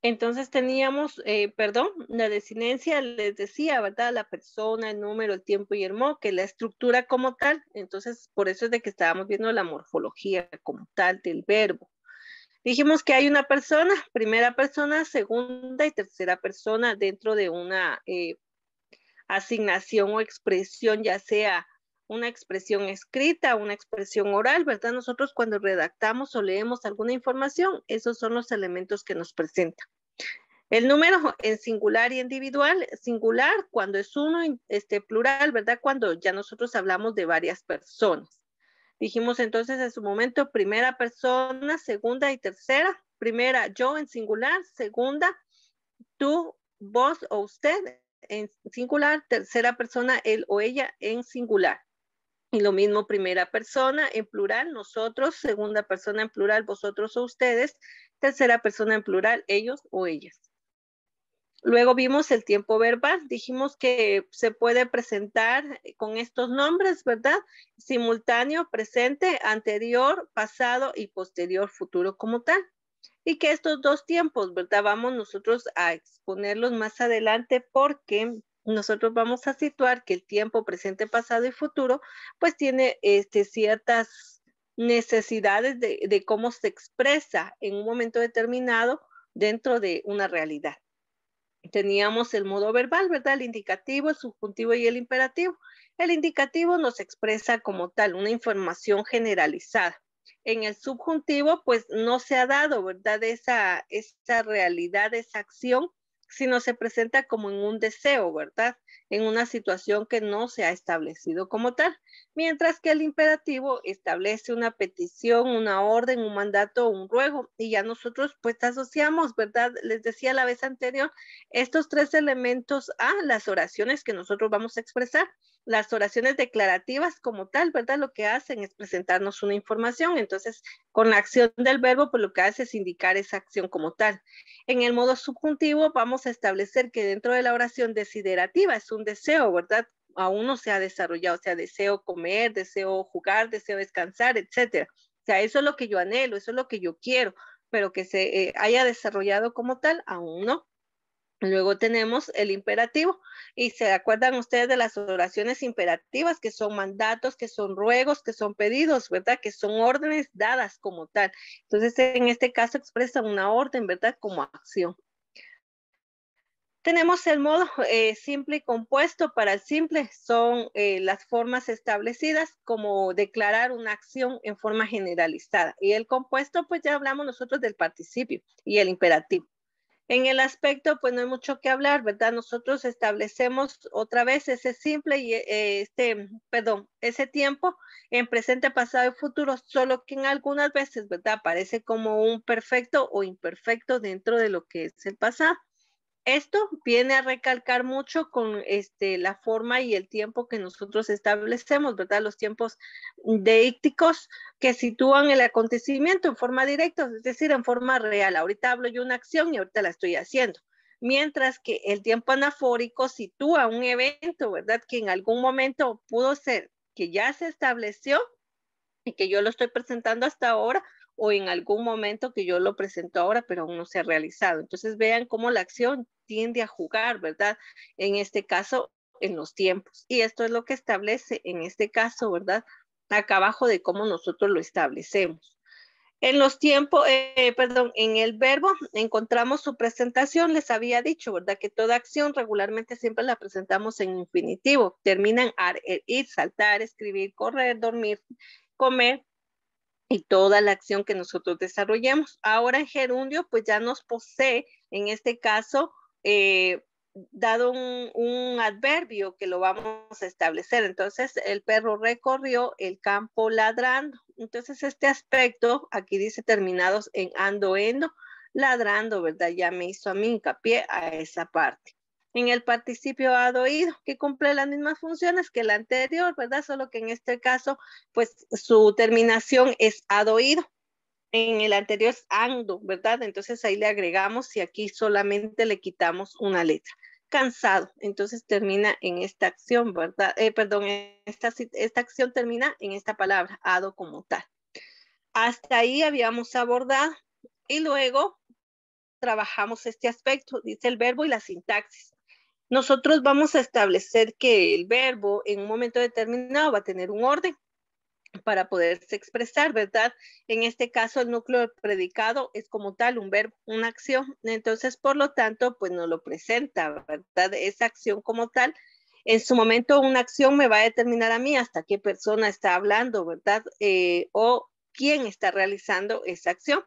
Entonces teníamos, perdón, la desinencia les decía, ¿verdad? La persona, el número, el tiempo y el modo, que la estructura como tal. Entonces, por eso es de que estábamos viendo la morfología como tal del verbo. Dijimos que hay una persona, primera persona, segunda y tercera persona dentro de una asignación o expresión, ya sea una expresión escrita, una expresión oral, ¿verdad? Nosotros cuando redactamos o leemos alguna información, esos son los elementos que nos presentan. El número en singular y individual, singular cuando es uno, plural, ¿verdad? Cuando ya nosotros hablamos de varias personas. Dijimos entonces en su momento primera persona, segunda y tercera. Primera, yo en singular, segunda, tú, vos o usted en singular, tercera persona, él o ella en singular. Y lo mismo primera persona en plural, nosotros, segunda persona en plural, vosotros o ustedes, tercera persona en plural, ellos o ellas. Luego vimos el tiempo verbal, dijimos que se puede presentar con estos nombres, ¿verdad? Simultáneo, presente, anterior, pasado y posterior, futuro como tal. Y que estos dos tiempos, ¿verdad? Vamos nosotros a exponerlos más adelante porque nosotros vamos a situar que el tiempo presente, pasado y futuro, pues tiene ciertas necesidades de cómo se expresa en un momento determinado dentro de una realidad. Teníamos el modo verbal, ¿verdad? El indicativo, el subjuntivo y el imperativo. El indicativo nos expresa como tal una información generalizada. En el subjuntivo, pues no se ha dado, ¿verdad? Esa realidad, esa acción, sino se presenta como en un deseo, ¿verdad? En una situación que no se ha establecido como tal. Mientras que el imperativo establece una petición, una orden, un mandato, un ruego, y ya nosotros pues asociamos, ¿verdad? Les decía la vez anterior, estos tres elementos a las oraciones que nosotros vamos a expresar. Las oraciones declarativas como tal, ¿verdad? Lo que hacen es presentarnos una información. Entonces, con la acción del verbo, pues lo que hace es indicar esa acción como tal. En el modo subjuntivo vamos a establecer que dentro de la oración desiderativa es un deseo, ¿verdad? Aún no se ha desarrollado, o sea, deseo comer, deseo jugar, deseo descansar, etcétera. O sea, eso es lo que yo anhelo, eso es lo que yo quiero, pero que se haya desarrollado como tal, aún no. Luego tenemos el imperativo y se acuerdan ustedes de las oraciones imperativas que son mandatos, que son ruegos, que son pedidos, ¿verdad? Que son órdenes dadas como tal. Entonces, en este caso expresan una orden, ¿verdad? Como acción. Tenemos el modo simple y compuesto. Para el simple son las formas establecidas como declarar una acción en forma generalizada. Y el compuesto, pues ya hablamos nosotros del participio y el imperativo. En el aspecto, pues no hay mucho que hablar, ¿verdad? Nosotros establecemos otra vez ese simple y ese tiempo en presente, pasado y futuro, solo que en algunas veces, ¿verdad? Aparece como un perfecto o imperfecto dentro de lo que es el pasado. Esto viene a recalcar mucho con la forma y el tiempo que nosotros establecemos, ¿verdad? Los tiempos deícticos que sitúan el acontecimiento en forma directa, es decir, en forma real. Ahorita hablo yo una acción y ahorita la estoy haciendo. Mientras que el tiempo anafórico sitúa un evento, ¿verdad? Que en algún momento pudo ser que ya se estableció y que yo lo estoy presentando hasta ahora o en algún momento que yo lo presento ahora, pero aún no se ha realizado. Entonces vean cómo la acción tiende a jugar, ¿verdad? En este caso, en los tiempos. Y esto es lo que establece en este caso, ¿verdad? Acá abajo de cómo nosotros lo establecemos. En los tiempos, en el verbo encontramos su presentación, les había dicho, ¿verdad? Que toda acción regularmente siempre la presentamos en infinitivo. Terminan ir, saltar, escribir, correr, dormir, comer y toda la acción que nosotros desarrollamos. Ahora en gerundio, pues ya nos posee, en este caso, dado un adverbio que lo vamos a establecer. Entonces, el perro recorrió el campo ladrando. Entonces, este aspecto, aquí dice terminados en ando, endo, ladrando, ¿verdad? Ya me hizo a mí hincapié a esa parte. En el participio oído, que cumple las mismas funciones que el anterior, ¿verdad? Solo que en este caso, pues su terminación es adoído. En el anterior es ando, ¿verdad? Entonces ahí le agregamos y aquí solamente le quitamos una letra. Cansado, entonces termina en esta acción, ¿verdad? Perdón, esta acción termina en esta palabra, ado como tal. Hasta ahí habíamos abordado y luego trabajamos este aspecto, dice el verbo y la sintaxis. Nosotros vamos a establecer que el verbo en un momento determinado va a tener un orden para poderse expresar, ¿verdad? En este caso, el núcleo del predicado es como tal un verbo, una acción. Entonces, por lo tanto, pues nos lo presenta, ¿verdad? Esa acción como tal. En su momento, una acción me va a determinar a mí hasta qué persona está hablando, ¿verdad? O quién está realizando esa acción.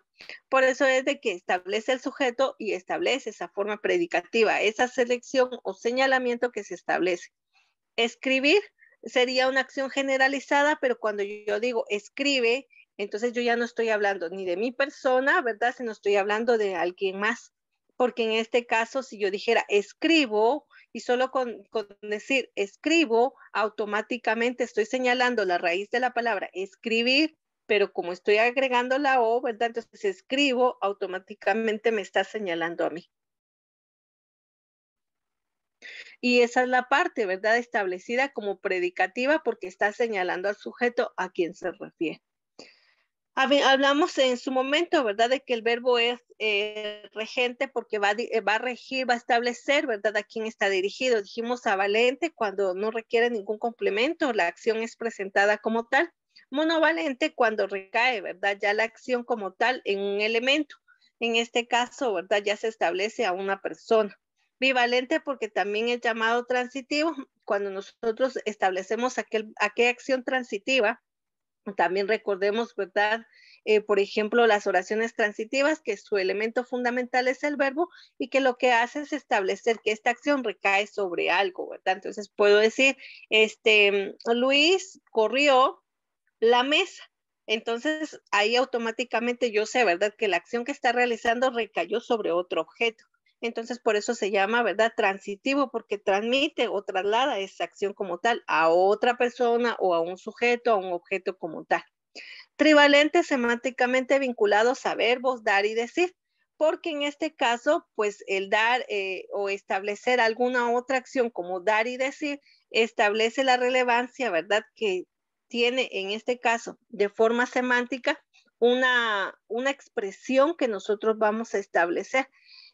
Por eso es de que establece el sujeto y establece esa forma predicativa, esa selección o señalamiento que se establece. Escribir sería una acción generalizada, pero cuando yo digo escribe, entonces yo ya no estoy hablando ni de mi persona, ¿verdad? Sino estoy hablando de alguien más. Porque en este caso, si yo dijera escribo y solo con decir escribo, automáticamente estoy señalando la raíz de la palabra escribir, pero como estoy agregando la O, ¿verdad? Entonces escribo, automáticamente me está señalando a mí. Y esa es la parte, ¿verdad? Establecida como predicativa porque está señalando al sujeto a quien se refiere. Hablamos en su momento, ¿verdad? De que el verbo es regente porque va a regir, va a establecer, ¿verdad? A quién está dirigido. Dijimos avalente cuando no requiere ningún complemento, la acción es presentada como tal. Monovalente cuando recae, ¿verdad? Ya la acción como tal en un elemento. En este caso, ¿verdad? Ya se establece a una persona. Bivalente porque también es llamado transitivo cuando nosotros establecemos aquella acción transitiva. También recordemos, ¿verdad? Por ejemplo, las oraciones transitivas, que su elemento fundamental es el verbo y que lo que hace es establecer que esta acción recae sobre algo, ¿verdad? Entonces puedo decir, Luis corrió la mesa. Entonces ahí automáticamente yo sé, ¿verdad? Que la acción que está realizando recayó sobre otro objeto. Entonces por eso se llama, ¿verdad? Transitivo, porque transmite o traslada esa acción como tal a otra persona o a un sujeto, a un objeto como tal. Trivalentes semánticamente vinculados a verbos dar y decir, porque en este caso, pues el dar o establecer alguna otra acción como dar y decir establece la relevancia, ¿verdad? Que tiene en este caso de forma semántica una expresión que nosotros vamos a establecer.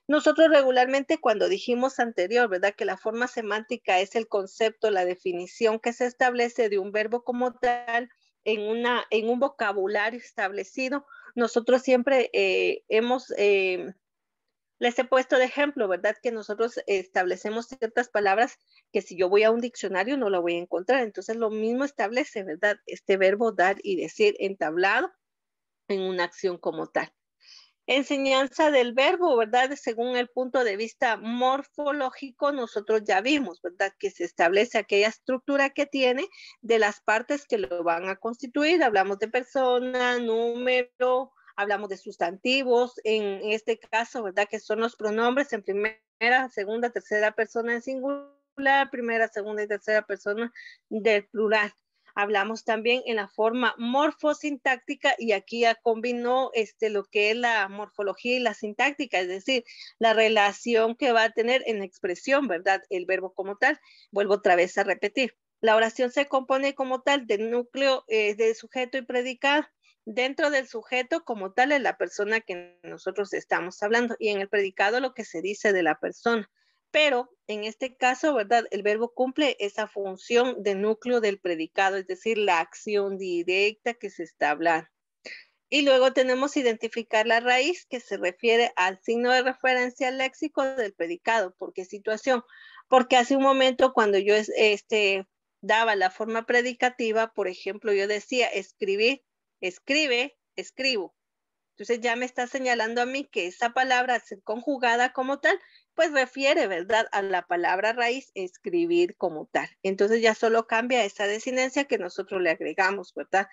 Nosotros regularmente cuando dijimos anterior, ¿verdad? Que la forma semántica es el concepto, la definición que se establece de un verbo como tal en un vocabulario establecido. Nosotros siempre les he puesto de ejemplo, ¿verdad? Que nosotros establecemos ciertas palabras que si yo voy a un diccionario no la voy a encontrar. Entonces lo mismo establece, ¿verdad? Este verbo dar y decir entablado en una acción como tal. Enseñanza del verbo, ¿verdad? Según el punto de vista morfológico, nosotros ya vimos, ¿verdad? Que se establece aquella estructura que tiene de las partes que lo van a constituir. Hablamos de persona, número, hablamos de sustantivos, en este caso, ¿verdad? Que son los pronombres en primera, segunda, tercera persona en singular, primera, segunda y tercera persona del plural. Hablamos también en la forma morfosintáctica y aquí ya combinó lo que es la morfología y la sintáctica, es decir, la relación que va a tener en la expresión, ¿verdad? El verbo como tal. Vuelvo otra vez a repetir. La oración se compone como tal del núcleo de sujeto y predicado. Dentro del sujeto como tal es la persona que nosotros estamos hablando y en el predicado lo que se dice de la persona. Pero en este caso, ¿verdad? El verbo cumple esa función de núcleo del predicado, es decir, la acción directa que se está hablando. Y luego tenemos identificar la raíz que se refiere al signo de referencia léxico del predicado. ¿Por qué situación? Porque hace un momento cuando yo daba la forma predicativa, por ejemplo, yo decía escribir, escribe, escribo. Entonces ya me está señalando a mí que esa palabra ser conjugada como tal, pues refiere, ¿verdad? A la palabra raíz, escribir como tal. Entonces ya solo cambia esa desinencia que nosotros le agregamos, ¿verdad?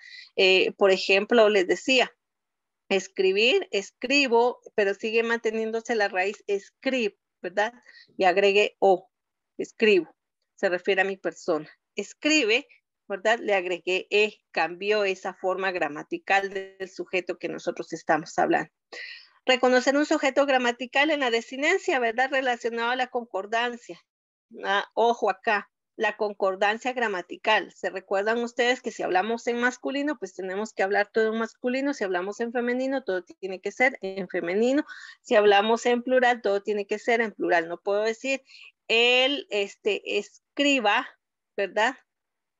Por ejemplo, les decía, escribir, escribo, pero sigue manteniéndose la raíz escribe, ¿verdad? Y agregué o, escribo, se refiere a mi persona. Escribe, ¿verdad? Le agregué cambió esa forma gramatical del sujeto que nosotros estamos hablando. Reconocer un sujeto gramatical en la desinencia, ¿verdad? Relacionado a la concordancia. Ojo acá, la concordancia gramatical. ¿Se recuerdan ustedes que si hablamos en masculino, pues tenemos que hablar todo en masculino? Si hablamos en femenino, todo tiene que ser en femenino. Si hablamos en plural, todo tiene que ser en plural. No puedo decir él escriba, ¿verdad?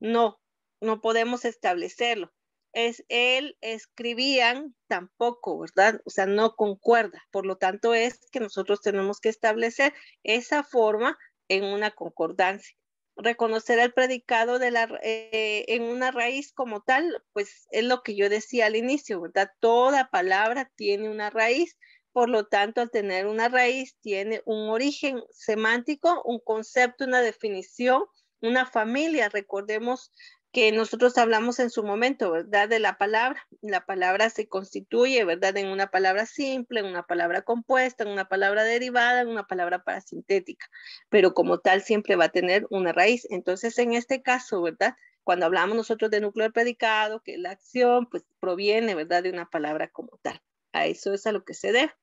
No, no podemos establecerlo. Es él escribían tampoco, ¿verdad? O sea, no concuerda. Por lo tanto, es que nosotros tenemos que establecer esa forma en una concordancia. Reconocer el predicado en una raíz como tal, pues es lo que yo decía al inicio, ¿verdad? Toda palabra tiene una raíz, por lo tanto, al tener una raíz, tiene un origen semántico, un concepto, una definición, una familia. Recordemos que nosotros hablamos en su momento, ¿verdad? De la palabra. La palabra se constituye, ¿verdad? En una palabra simple, en una palabra compuesta, en una palabra derivada, en una palabra parasintética, pero como tal siempre va a tener una raíz. Entonces, en este caso, ¿verdad? Cuando hablamos nosotros de núcleo del predicado, que la acción, pues proviene, ¿verdad? De una palabra como tal. A eso es a lo que se debe.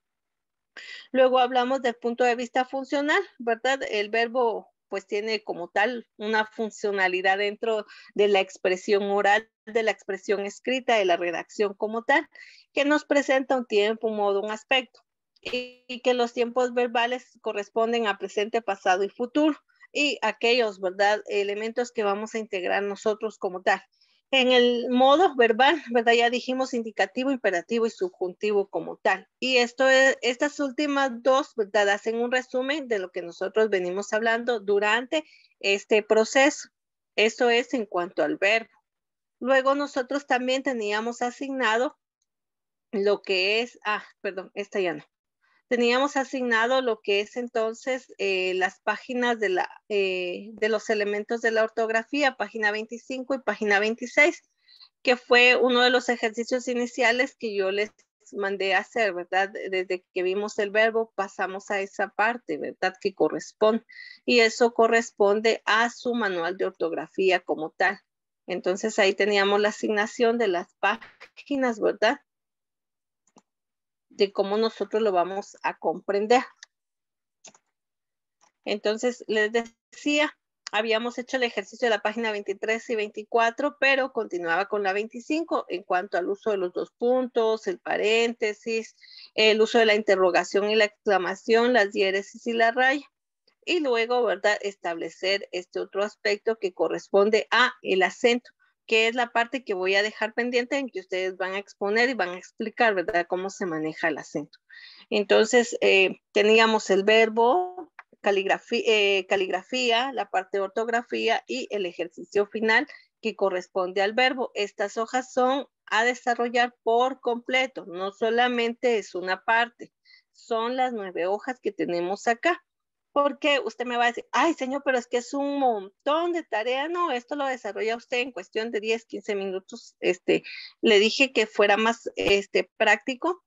Luego hablamos del punto de vista funcional, ¿verdad? El verbo pues tiene como tal una funcionalidad dentro de la expresión oral, de la expresión escrita, de la redacción como tal, que nos presenta un tiempo, un modo, un aspecto, y que los tiempos verbales corresponden a presente, pasado y futuro, y aquellos, ¿verdad? Elementos que vamos a integrar nosotros como tal. En el modo verbal, ¿verdad? Ya dijimos indicativo, imperativo y subjuntivo como tal. Y estas últimas dos, ¿verdad? Hacen un resumen de lo que nosotros venimos hablando durante este proceso. Eso es en cuanto al verbo. Luego nosotros también teníamos asignado lo que es, perdón, esta ya no. Teníamos asignado lo que es entonces las páginas de los elementos de la ortografía, página 25 y página 26, que fue uno de los ejercicios iniciales que yo les mandé a hacer, ¿verdad? Desde que vimos el verbo, pasamos a esa parte, ¿verdad? Que corresponde. Y eso corresponde a su manual de ortografía como tal. Entonces ahí teníamos la asignación de las páginas, ¿verdad? De cómo nosotros lo vamos a comprender. Entonces, les decía, habíamos hecho el ejercicio de la página 23 y 24, pero continuaba con la 25 en cuanto al uso de los dos puntos, el paréntesis, el uso de la interrogación y la exclamación, las diéresis y la raya. Y luego, ¿verdad? Establecer este otro aspecto que corresponde a el acento, que es la parte que voy a dejar pendiente en que ustedes van a exponer y van a explicar, ¿verdad? Cómo se maneja el acento. Entonces, teníamos el verbo, caligrafía, la parte de ortografía y el ejercicio final que corresponde al verbo. Estas hojas son a desarrollar por completo, no solamente es una parte, son las 9 hojas que tenemos acá. Porque usted me va a decir, ay, señor, pero es que es un montón de tarea. No, esto lo desarrolla usted en cuestión de 10, 15 minutos. Le dije que fuera más práctico.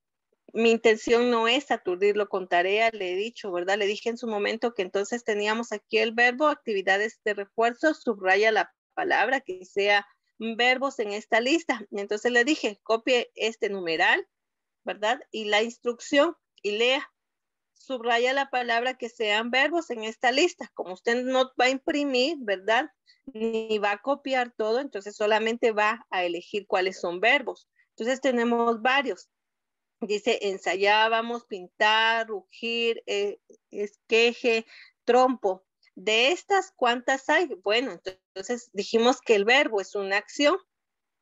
Mi intención no es aturdirlo con tarea, le he dicho, ¿verdad? Le dije en su momento que entonces teníamos aquí el verbo, actividades de refuerzo, subraya la palabra que sea verbos en esta lista. Entonces le dije, copie este numeral, ¿verdad? Y la instrucción y lea. Subraya la palabra que sean verbos en esta lista. Como usted no va a imprimir, ¿verdad? Ni va a copiar todo, entonces solamente va a elegir cuáles son verbos. Entonces tenemos varios. Dice, ensayábamos, pintar, rugir, esqueje, trompo. De estas, ¿cuántas hay? Bueno, entonces dijimos que el verbo es una acción,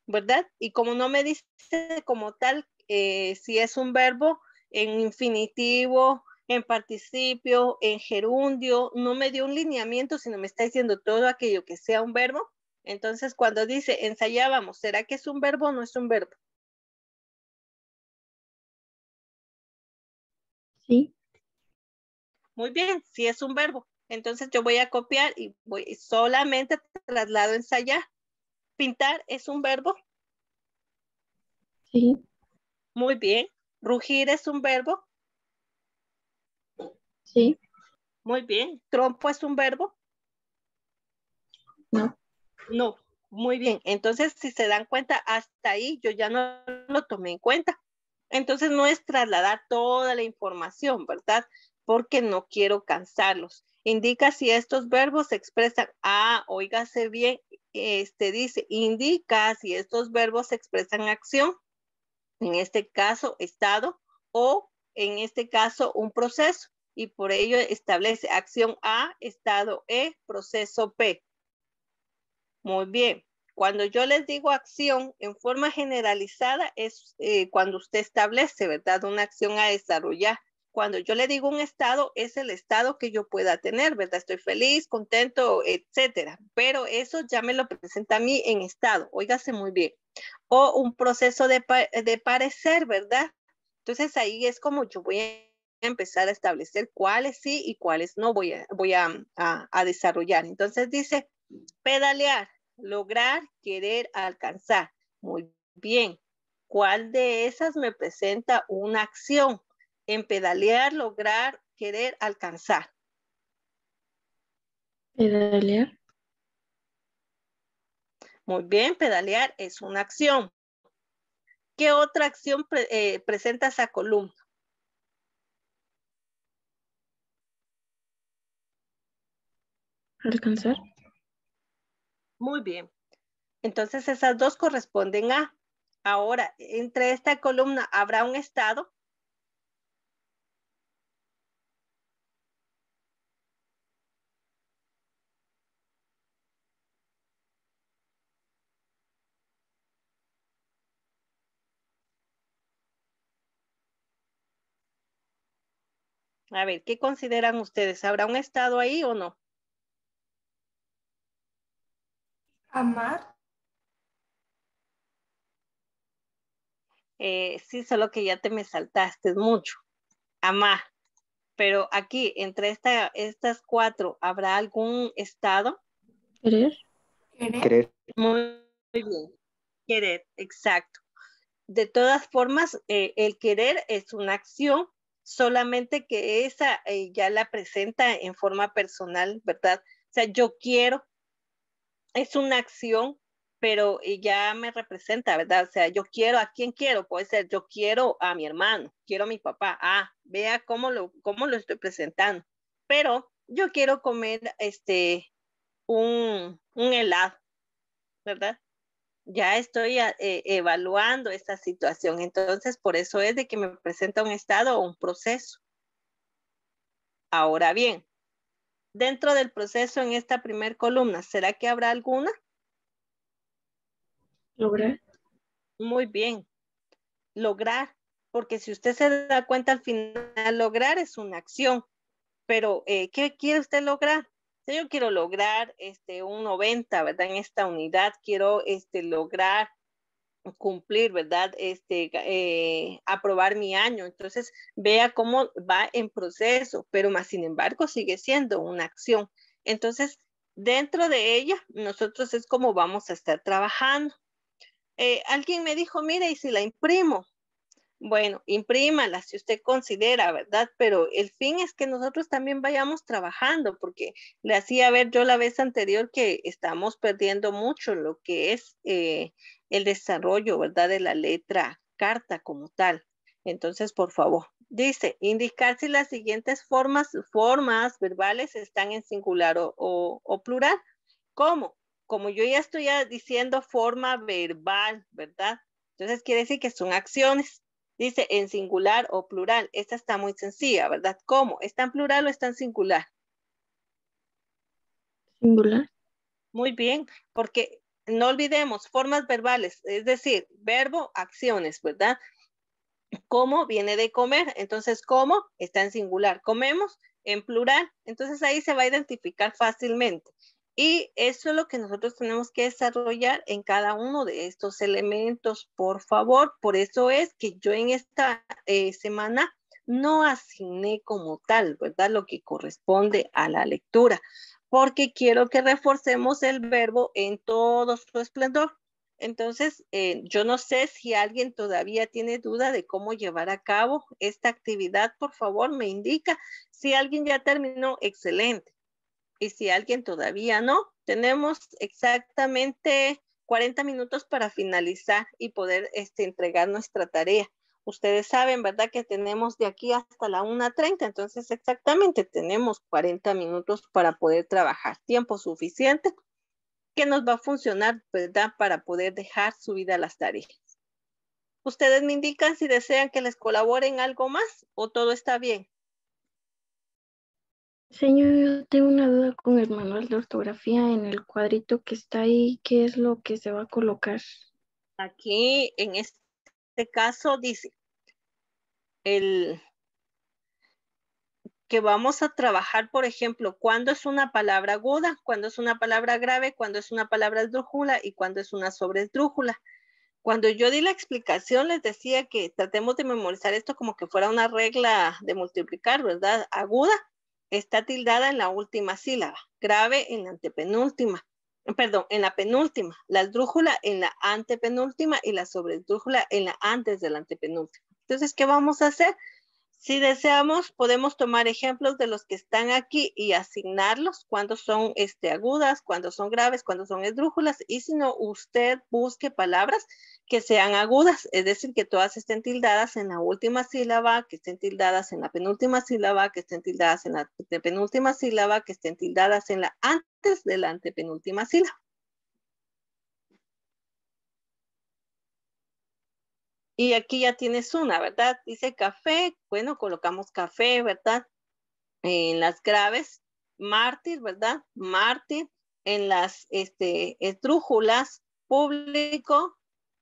¿verdad? Y como no me dice como tal si es un verbo en infinitivo, en participio, en gerundio, no me dio un lineamiento, sino me está diciendo todo aquello que sea un verbo. Entonces, cuando dice ensayábamos, ¿será que es un verbo o no es un verbo? Sí. Muy bien, si es un verbo. Entonces yo voy a copiar y voy solamente traslado ensayar. Pintar es un verbo. Sí. Muy bien. Rugir es un verbo. Sí. Muy bien. Trompo es un verbo. No. No. Muy bien. Entonces, si se dan cuenta, hasta ahí yo ya no lo tomé en cuenta. Entonces, no es trasladar toda la información, ¿verdad? Porque no quiero cansarlos. Indica si estos verbos se expresan. Óigase bien, dice, indica si estos verbos expresan acción, en este caso, estado, o en este caso, un proceso. Y por ello establece acción A, estado E, proceso P. Muy bien. Cuando yo les digo acción en forma generalizada es cuando usted establece, ¿verdad? Una acción a desarrollar. Cuando yo le digo un estado, es el estado que yo pueda tener, ¿verdad? Estoy feliz, contento, etcétera. Pero eso ya me lo presenta a mí en estado. Óigase muy bien. O un proceso de parecer, ¿verdad? Entonces ahí es como yo voy a empezar a establecer cuáles sí y cuáles no voy a desarrollar. Entonces dice, pedalear, lograr, querer, alcanzar. Muy bien. ¿Cuál de esas me presenta una acción? En pedalear, lograr, querer, alcanzar. Pedalear. Muy bien, pedalear es una acción. ¿Qué otra acción presenta esa columna? Alcanzar. Muy bien. Entonces esas dos corresponden a. Ahora, entre esta columna habrá un estado. A ver, ¿qué consideran ustedes? ¿Habrá un estado ahí o no? Amar. Sí, solo que ya te me saltaste mucho. Amar. Pero aquí, entre estas cuatro, ¿habrá algún estado? Querer. Querer. Muy bien. Querer, exacto. De todas formas, el querer es una acción, solamente que esa ya la presenta en forma personal, ¿verdad? O sea, yo quiero, es una acción, pero ya me representa, ¿verdad? O sea, yo quiero, ¿a quién quiero? Puede ser, yo quiero a mi hermano, quiero a mi papá. Vea cómo lo estoy presentando. Pero yo quiero comer un helado, ¿verdad? Ya estoy evaluando esta situación. Entonces, por eso es de que me presenta un estado o un proceso. Ahora bien, dentro del proceso en esta primer columna, ¿será que habrá alguna? Lograr. Muy bien, lograr, porque si usted se da cuenta al final, lograr es una acción, pero ¿qué quiere usted lograr? Si yo quiero lograr un 90, ¿verdad? En esta unidad, quiero lograr cumplir, ¿verdad? Aprobar mi año. Entonces, vea cómo va en proceso, pero más sin embargo sigue siendo una acción. Entonces, dentro de ella, nosotros es como vamos a estar trabajando. Alguien me dijo, mira, ¿y si la imprimo? Bueno, imprímala si usted considera, ¿verdad? Pero el fin es que nosotros también vayamos trabajando, porque le hacía ver yo la vez anterior que estamos perdiendo mucho lo que es el desarrollo, ¿verdad? De la letra carta como tal. Entonces, por favor, dice, indicar si las siguientes formas verbales están en singular o plural. ¿Cómo? Como yo ya estoy diciendo forma verbal, ¿verdad? Entonces quiere decir que son acciones. Dice en singular o plural. Esta está muy sencilla, ¿verdad? ¿Cómo? ¿Está en plural o está en singular? Singular. Muy bien, porque no olvidemos formas verbales, es decir, verbo, acciones, ¿verdad? ¿Cómo viene de comer? Entonces, ¿cómo? Está en singular. Comemos en plural. Entonces ahí se va a identificar fácilmente. Y eso es lo que nosotros tenemos que desarrollar en cada uno de estos elementos, por favor. Por eso es que yo en esta semana no asigné como tal, ¿verdad? Lo que corresponde a la lectura, porque quiero que reforcemos el verbo en todo su esplendor. Entonces, yo no sé si alguien todavía tiene duda de cómo llevar a cabo esta actividad, por favor, me indica. Si alguien ya terminó, excelente. Y si alguien todavía no, tenemos exactamente 40 minutos para finalizar y poder entregar nuestra tarea. Ustedes saben, ¿verdad? Que tenemos de aquí hasta la 1:30, entonces exactamente tenemos 40 minutos para poder trabajar. Tiempo suficiente que nos va a funcionar, ¿verdad? Para poder dejar subida las tareas. Ustedes me indican si desean que les colabore en algo más o todo está bien. Señor, yo tengo una duda con el manual de ortografía en el cuadrito que está ahí. ¿Qué es lo que se va a colocar? Aquí en este caso dice el que vamos a trabajar, por ejemplo, cuándo es una palabra aguda, cuándo es una palabra grave, cuándo es una palabra esdrújula y cuándo es una sobreesdrújula. Cuando yo di la explicación, les decía que tratemos de memorizar esto como que fuera una regla de multiplicar, ¿verdad? Aguda está tildada en la última sílaba, grave en la antepenúltima, perdón, en la penúltima, la esdrújula en la antepenúltima y la sobreesdrújula en la antes de la antepenúltima. Entonces, ¿qué vamos a hacer? Si deseamos, podemos tomar ejemplos de los que están aquí y asignarlos cuando son agudas, cuando son graves, cuando son esdrújulas. Y si no, usted busque palabras que sean agudas, es decir, que todas estén tildadas en la última sílaba, que estén tildadas en la penúltima sílaba, que estén tildadas en la penúltima sílaba, que estén tildadas en la antes de la antepenúltima sílaba. Y aquí ya tienes una, ¿verdad? Dice café, bueno, colocamos café, ¿verdad? En las graves, mártir, ¿verdad? Mártir, en las esdrújulas, público,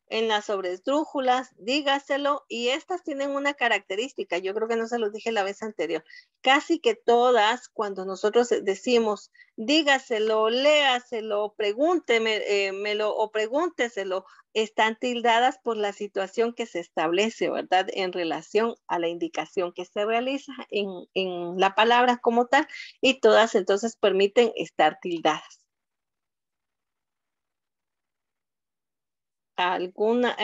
en las sobreesdrújulas, dígaselo, y estas tienen una característica, yo creo que no se los dije la vez anterior, casi que todas, cuando nosotros decimos, dígaselo, léaselo, pregúntemelo o pregúnteselo, están tildadas por la situación que se establece, ¿verdad? En relación a la indicación que se realiza en la palabra como tal, y todas entonces permiten estar tildadas. ¿Alguna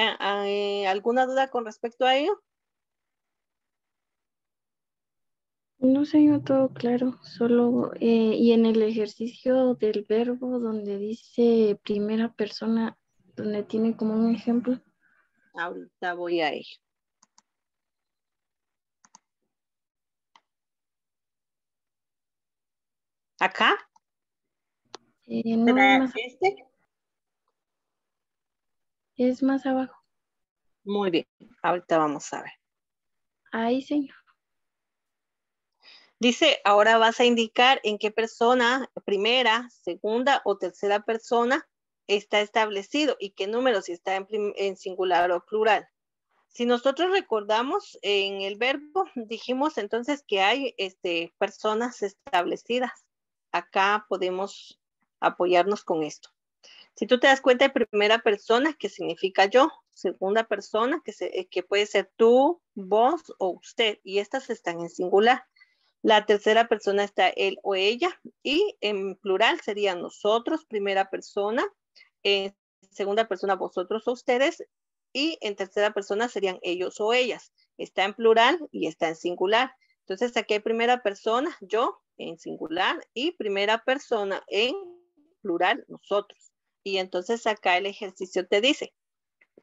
duda con respecto a ello? No, señor, todo claro. Solo, y en el ejercicio del verbo donde dice primera persona, donde tiene como un ejemplo. Ahorita voy a ello. ¿Acá? No, más, ¿Este? es más abajo. Muy bien, ahorita vamos a ver. Ahí, señor. Dice, ahora vas a indicar en qué persona, primera, segunda o tercera persona está establecido y qué número, si está en singular o plural. Si nosotros recordamos en el verbo, dijimos entonces que hay personas establecidas. Acá podemos apoyarnos con esto. Si tú te das cuenta de primera persona, que significa yo, segunda persona, que puede ser tú, vos o usted, y estas están en singular. La tercera persona está él o ella, y en plural serían nosotros, primera persona, en segunda persona vosotros o ustedes, y en tercera persona serían ellos o ellas. Está en plural y está en singular. Entonces aquí hay primera persona, yo, en singular, y primera persona en plural, nosotros. Y entonces acá el ejercicio te dice,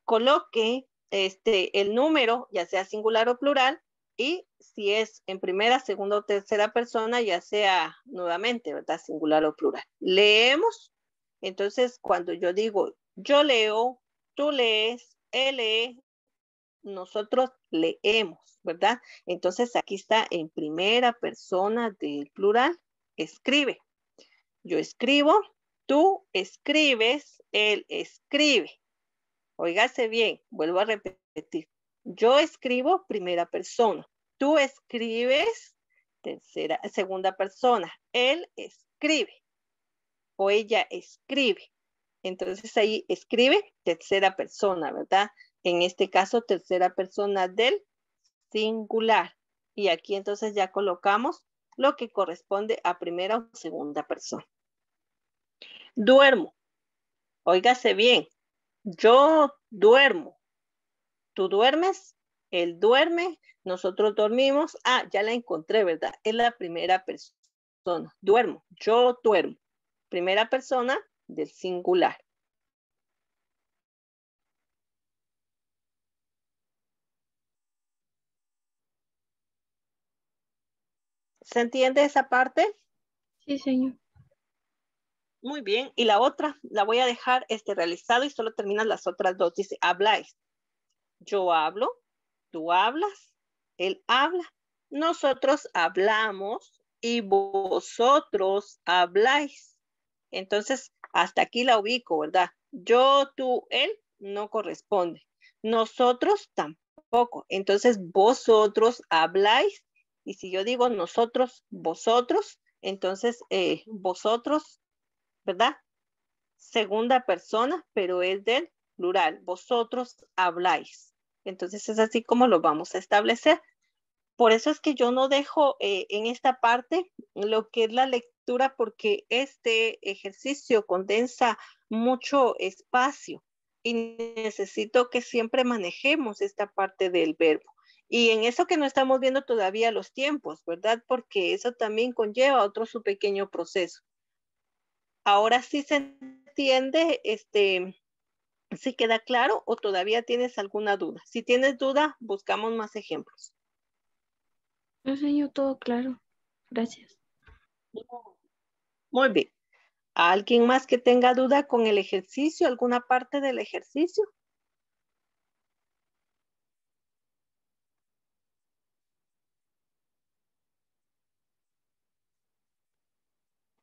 coloque el número, ya sea singular o plural, y si es en primera, segunda o tercera persona, ya sea nuevamente, ¿verdad? Singular o plural. Leemos, entonces cuando yo digo, yo leo, tú lees, él lee, nosotros leemos, ¿verdad? Entonces aquí está en primera persona del plural, escribe. Yo escribo, tú escribes, él escribe. Óigase bien, vuelvo a repetir. Yo escribo primera persona. Tú escribes segunda persona. Él escribe o ella escribe. Entonces ahí escribe tercera persona, ¿verdad? En este caso, tercera persona del singular. Y aquí entonces ya colocamos lo que corresponde a primera o segunda persona. Duermo. Óigase bien. Yo duermo. Tú duermes, él duerme, nosotros dormimos. Ah, ya la encontré, ¿verdad? Es la primera persona. Duermo, yo duermo. Primera persona del singular. ¿Se entiende esa parte? Sí, señor. Muy bien. Y la otra la voy a dejar realizado y solo terminan las otras dos. Dice, habláis. Yo hablo, tú hablas, él habla, nosotros hablamos y vosotros habláis. Entonces, hasta aquí la ubico, ¿verdad? Yo, tú, él no corresponde. Nosotros tampoco. Entonces, vosotros habláis. Y si yo digo nosotros, vosotros, entonces vosotros, ¿verdad? Segunda persona, pero es del plural. Vosotros habláis. Entonces es así como lo vamos a establecer. Por eso es que yo no dejo en esta parte lo que es la lectura, porque este ejercicio condensa mucho espacio y necesito que siempre manejemos esta parte del verbo. Y en eso que no estamos viendo todavía los tiempos, ¿verdad? Porque eso también conlleva otro su pequeño proceso. Ahora sí se entiende, si queda claro o todavía tienes alguna duda. Si tienes duda, buscamos más ejemplos. No, señor, todo claro. Gracias. Muy bien. ¿Alguien más que tenga duda con el ejercicio, alguna parte del ejercicio?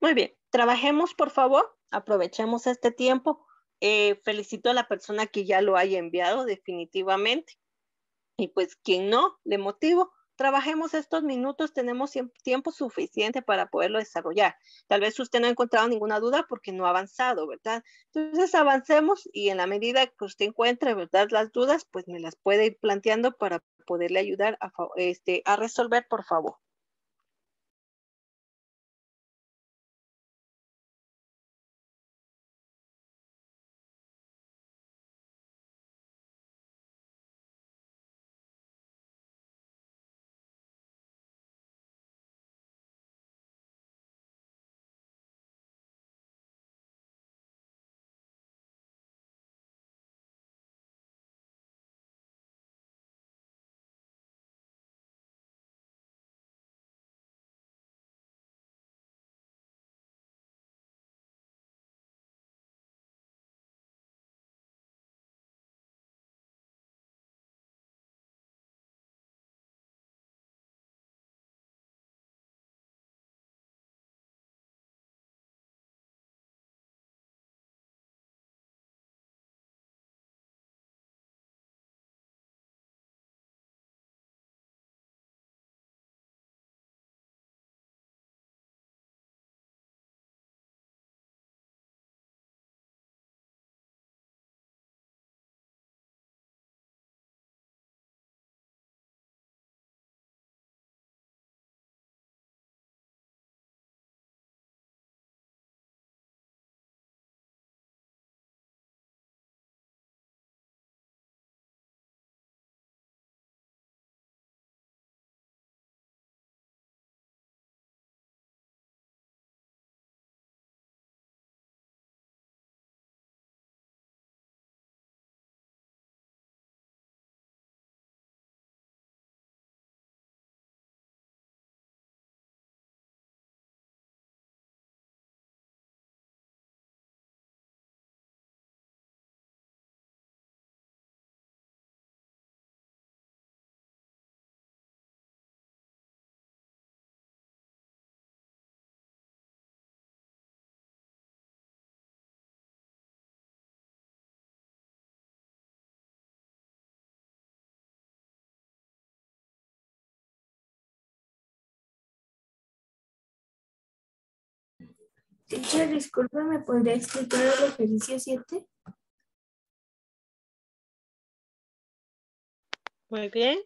Muy bien. Trabajemos, por favor. Aprovechemos este tiempo. Felicito a la persona que ya lo haya enviado definitivamente. Y pues quien no, le motivo, trabajemos estos minutos, tenemos tiempo suficiente para poderlo desarrollar. Tal vez usted no ha encontrado ninguna duda porque no ha avanzado, ¿verdad? Entonces avancemos y en la medida que usted encuentre, ¿verdad? Las dudas, pues me las puede ir planteando para poderle ayudar a resolver, por favor. Teacher, disculpe, ¿me podría explicar el ejercicio 7? Muy bien.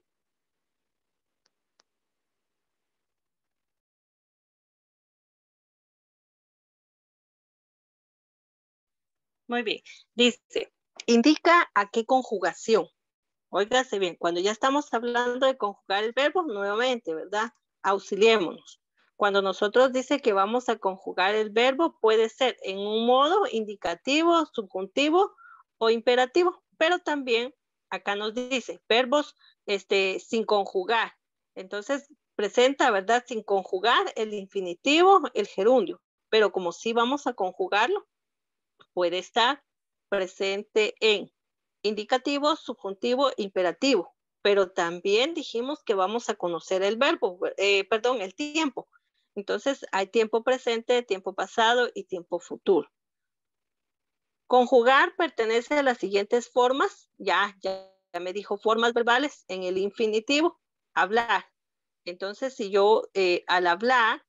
Muy bien. Dice, indica a qué conjugación. Óigase bien, cuando ya estamos hablando de conjugar el verbo, nuevamente, ¿verdad? Auxiliémonos. Cuando nosotros dice que vamos a conjugar el verbo, puede ser en un modo indicativo, subjuntivo o imperativo, pero también acá nos dice verbos sin conjugar. Entonces, presenta, ¿verdad? Sin conjugar el infinitivo, el gerundio. Pero como sí vamos a conjugarlo, puede estar presente en indicativo, subjuntivo, imperativo. Pero también dijimos que vamos a conocer el verbo, perdón, el tiempo. Entonces hay tiempo presente, tiempo pasado y tiempo futuro. Conjugar pertenece a las siguientes formas. Ya me dijo formas verbales en el infinitivo. Hablar. Entonces, si yo al hablar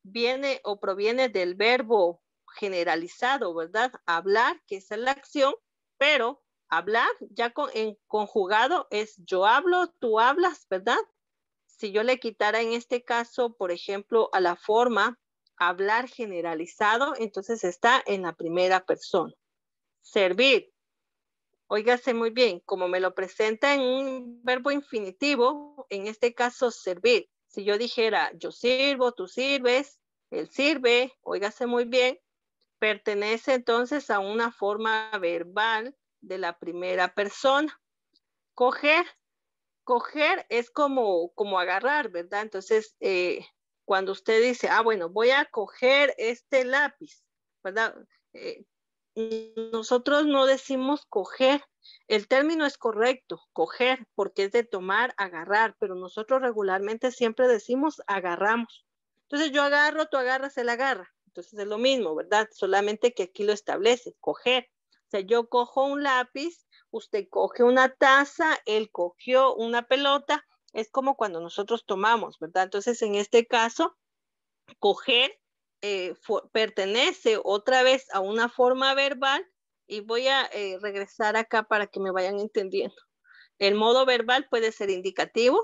viene o proviene del verbo generalizado, ¿verdad? Hablar, que es la acción, pero hablar ya en conjugado es yo hablo, tú hablas, ¿verdad? Si yo le quitara en este caso, por ejemplo, a la forma hablar generalizado, entonces está en la primera persona. Servir. Óigase muy bien, como me lo presenta en un verbo infinitivo, en este caso servir. Si yo dijera yo sirvo, tú sirves, él sirve, óigase muy bien, pertenece entonces a una forma verbal de la primera persona. Coger. Coger es como agarrar, ¿verdad? Entonces, cuando usted dice, bueno, voy a coger este lápiz, ¿verdad? Nosotros no decimos coger, el término es correcto, coger, porque es de tomar, agarrar, pero nosotros regularmente siempre decimos agarramos. Entonces yo agarro, tú agarras, él agarra. Entonces es lo mismo, ¿verdad? Solamente que aquí lo establece, coger. O sea, yo cojo un lápiz, usted coge una taza, él cogió una pelota, es como cuando nosotros tomamos, ¿verdad? Entonces en este caso, coger pertenece otra vez a una forma verbal y voy a regresar acá para que me vayan entendiendo. El modo verbal puede ser indicativo,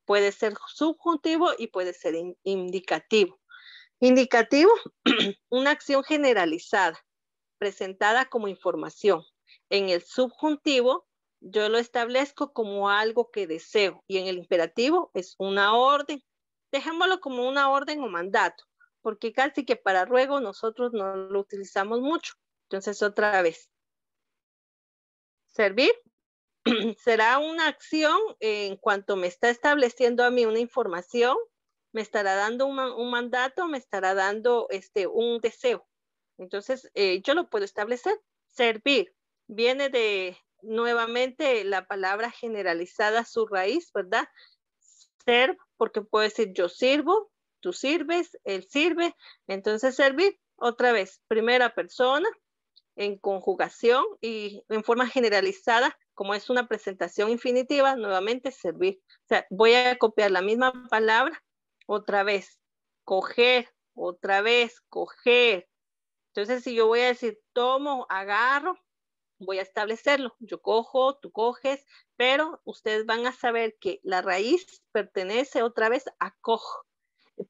puede ser subjuntivo y puede ser indicativo. Indicativo, una acción generalizada, presentada como información. En el subjuntivo, yo lo establezco como algo que deseo y en el imperativo es una orden. Dejémoslo como una orden o mandato, porque casi que para ruego nosotros no lo utilizamos mucho. Entonces, otra vez. Servir será una acción en cuanto me está estableciendo a mí una información, me estará dando un mandato, me estará dando un deseo. Entonces, yo lo puedo establecer. Servir viene de nuevamente la palabra generalizada, su raíz, ¿verdad? Ser, porque puedo decir yo sirvo, tú sirves, él sirve. Entonces, servir, otra vez, primera persona, en conjugación y en forma generalizada, como es una presentación infinitiva, nuevamente servir. O sea, voy a copiar la misma palabra otra vez, coger, otra vez, coger. Entonces, si yo voy a decir tomo, agarro, voy a establecerlo. Yo cojo, tú coges, pero ustedes van a saber que la raíz pertenece otra vez a cojo.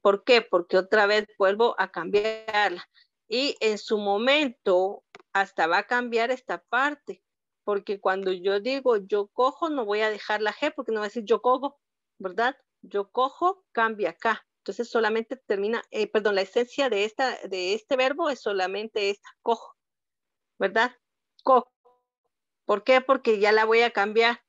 ¿Por qué? Porque otra vez vuelvo a cambiarla. Y en su momento hasta va a cambiar esta parte. Porque cuando yo digo yo cojo, no voy a dejar la G porque no voy a decir yo cojo, ¿verdad? Yo cojo, cambia acá. Entonces solamente termina, perdón, la esencia de este verbo es solamente esta, cojo, ¿verdad? Cojo. ¿Por qué? Porque ya la voy a cambiar.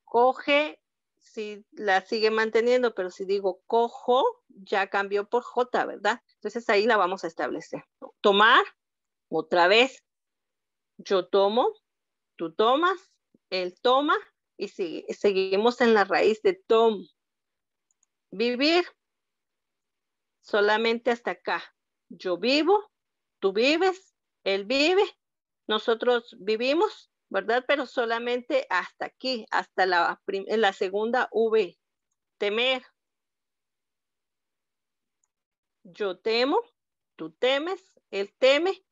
Coge, si la sigue manteniendo, pero si digo cojo, ya cambió por J, ¿verdad? Entonces ahí la vamos a establecer. Tomar, otra vez, yo tomo, tú tomas, él toma, y seguimos en la raíz de tom. Vivir, solamente hasta acá. Yo vivo, tú vives, él vive, nosotros vivimos, ¿verdad? Pero solamente hasta aquí, hasta la segunda V. Temer. Yo temo, tú temes, él teme.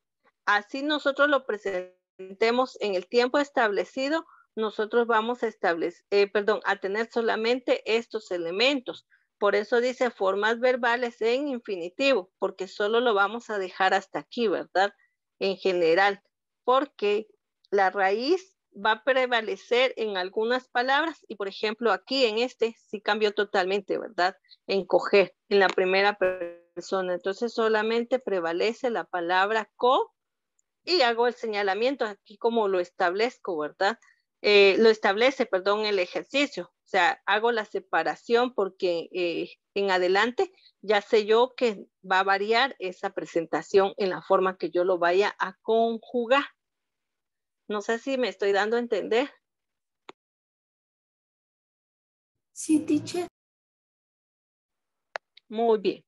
Así nosotros lo presentemos en el tiempo establecido, nosotros vamos a a tener solamente estos elementos. Por eso dice formas verbales en infinitivo, porque solo lo vamos a dejar hasta aquí, ¿verdad? En general, porque la raíz va a prevalecer en algunas palabras y, por ejemplo, aquí en sí cambió totalmente, ¿verdad? En coger, en la primera persona. Entonces solamente prevalece la palabra co y hago el señalamiento aquí como lo establezco, ¿verdad? lo establece, perdón, el ejercicio. O sea, hago la separación porque en adelante ya sé yo que va a variar esa presentación en la forma que yo lo vaya a conjugar. No sé si me estoy dando a entender. Sí, teacher. Muy bien.